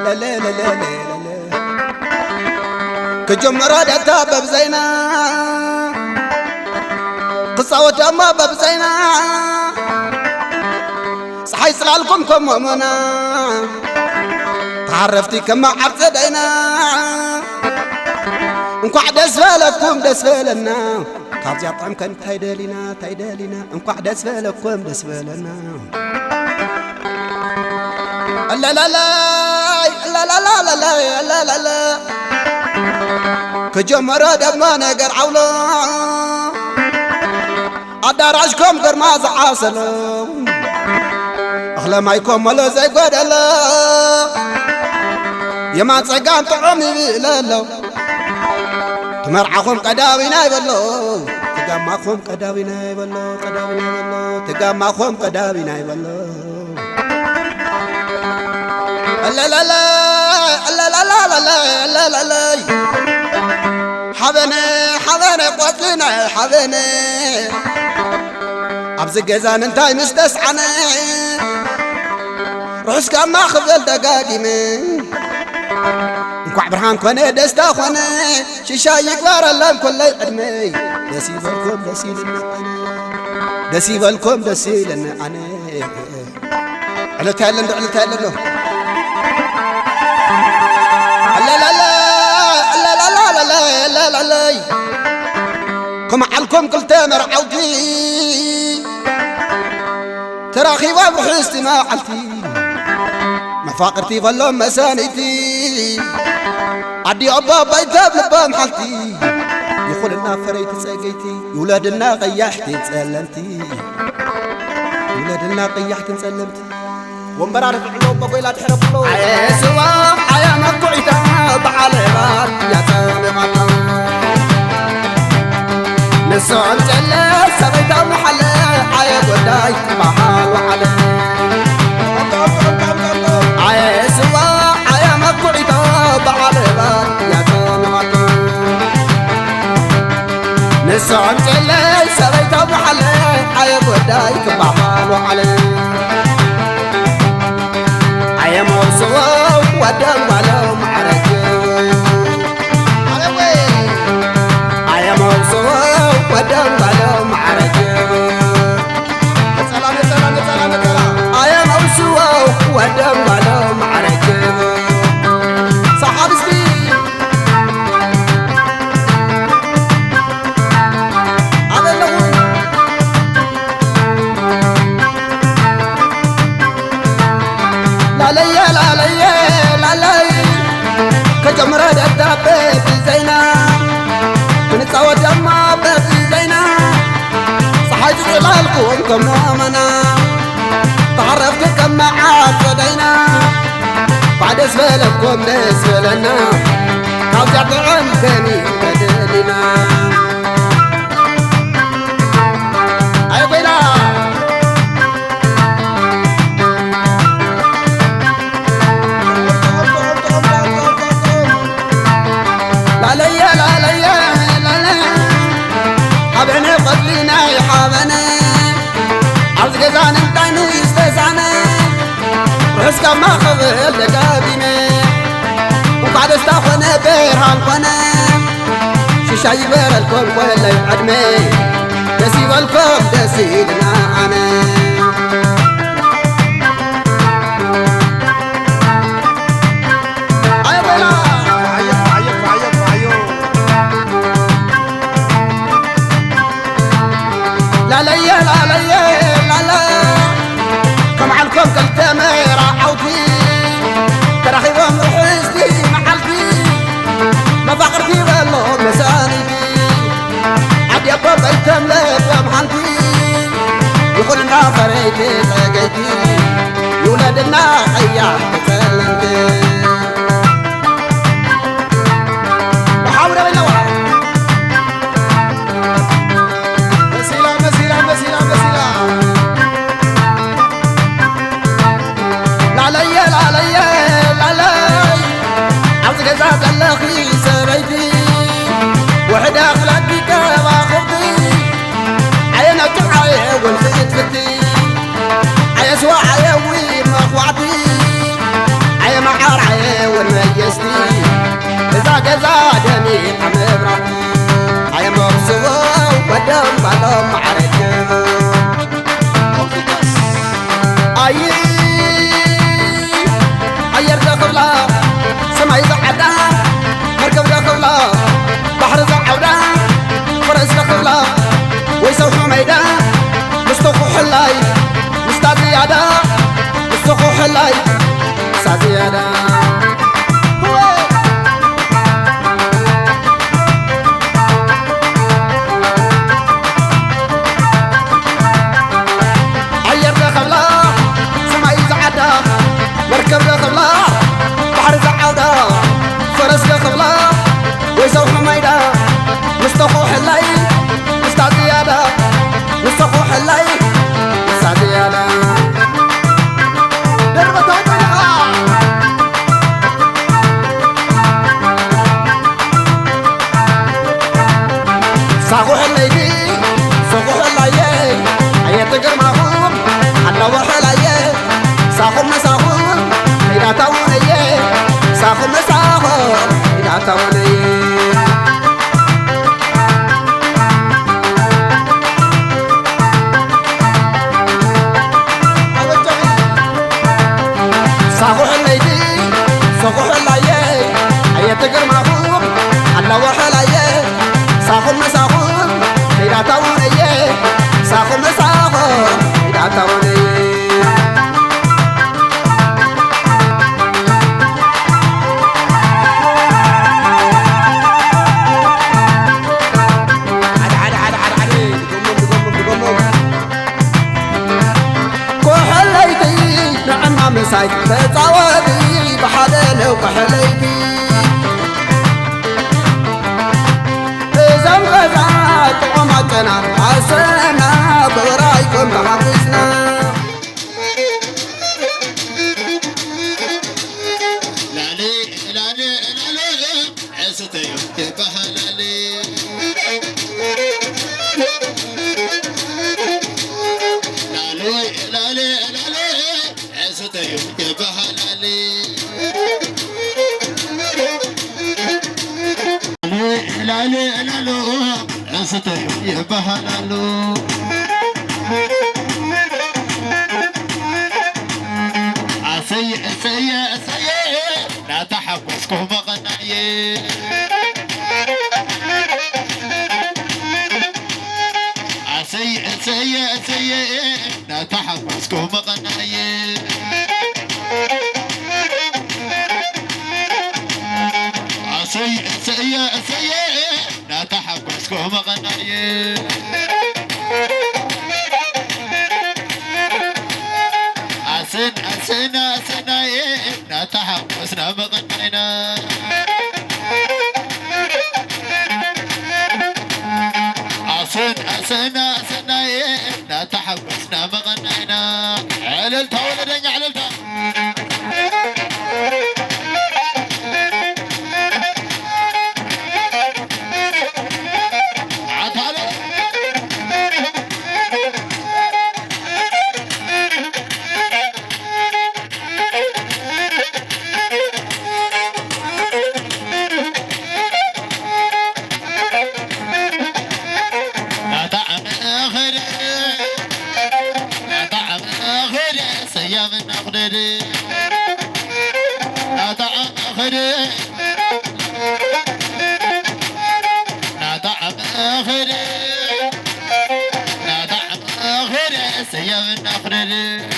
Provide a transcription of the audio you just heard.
لا لا لا لا لا كجمرة دتا ببزينا قصة وتما ببزينا صحي سلالكم كم منا تعرفتي كما عرفدينا انكو عدس فالكم دس فالنا كابزي طعم كان تايدالينا انكو عدس فالكم دس فالنا لا لا لا لا لا لا لا لا لا لا كجمرة دما نقر عولا أداراشكم قرما زعاسلو أخلا مايكم ولا زي قدلا يما تسقان طعمي بلالو تمرعكم قداوينا يبلو تقاماكم قداوينا يبلو تقاماكم قداوينا يبلو لا لا لا لا لا لا لا لا لا لا حبني قتلنا حبني أبز الجزان انتاي مستسعني روس كما خذل دقاقي من انكو عبرهان كوني دستا خوني شيشا يكبر اللهم كل عدمي دسيبالكم دسيلنا أنا دسيبالكم دسيلنا أنا على تهلن لا لا لا لا لا لا لا لا لا كم علكم قلت مرعوتي تراخي وابروح استماعتي مفاقرتي ظلهم مسانيتي عدي عبا بيتاب لبا محلتي يقول لنا فريت ساقيتي يولادنا قيحتي تسلمتي يولادنا قيحتي تسلمتي ومبرار العلوم بقيلا تحرقلو عيسوا عيا مقعيتا بعاليبات يا سلمتا نسوان جلال سبيتا محلة عيا قداي محال وعلي عيسوا عيا مقعيتا بعاليبات يا سلمتا نسوان جلال سبيتا محلة عيا قداي محال وعلي يا موسوى ودم ولو معركة يا موسوى ودم ولو معركة يا موسوى ودم ولو معركة صحاب سبيل كجمرة دبابة بزينا كنتصور دما بزينا صحيت ظلالكم كم أمنا تعرفت كم معاد فدينا بعد اسفلكم نسفلنا كاوزع طعم كني بدلنا أي بينا حبني قتلنا يا حبني عرض جزان انتانو يستسعنا رحس كما خذل لقابيني وبعد استاخونا بيرهان قنا شيشا يبير الكل ولا يعدمي دسيب الكل دسيدنا أنا لا لا لا لا لا لا كم علكم قلت ما راحوتي تراخيبهم رحستي محلتي ما فقرتي والله مساندي عدي أبا بيتم لك محلتي يقول لنا فريتي ساقيتي يولادنا خيار تسلمتي وحاول بين ورا دلخي سبيتي وحد أخلاقي كما خبتي عينك عيه والخيط فتي عيسوا جزا دمي عمبرا أي مرسوة ودم بالهم عرجم أير دخلا سماي زعدا مركب دخلا بحر زعودا فرس دخلا ويسو حميدا مستوخو حلاي مستازيادا مستوخو حلاي مستازيادا أير دخلا سماي زعدا مركب دخلا بحر زعودا فرس دخلا ويسو حميدا مستوخو حلاي مستازيادا مستوخو حلاي مستازيادا ساقو حلايدي ساقو حلاي أي تقر معهم حلا وحلاي ساقو مساقو إذا تاوني ساقو مساقو إذا تاوني ساقو حلايدي ساقو حلاي أي تقر معهم حلا وحلاي ساقو مساقو إذا تاوني ساقو مساقو إذا تاوني مساي تتعودي بحالي وكحليتي إذا مغزات ومتنا عسنا برايكم بحبسنا لالي لالي لالي عزتي بحلالي لالي لالي لالي عزتي بحلالي لالي لالي عزتي بحلالي عسي عسي عسي لا تحبسكم غنايي عسي عسي عسي لا تحبسكم غنايي عسي عسي عسي لا تحبسكم غنايي عسن عسن عسن لا تحبسنا مغنينا عسن عسن عسن لا تحبسنا مغنينا عللتها ولدني عللتها سيام نقدر لا تأخر لا تأخر لا تأخر سيام نقدر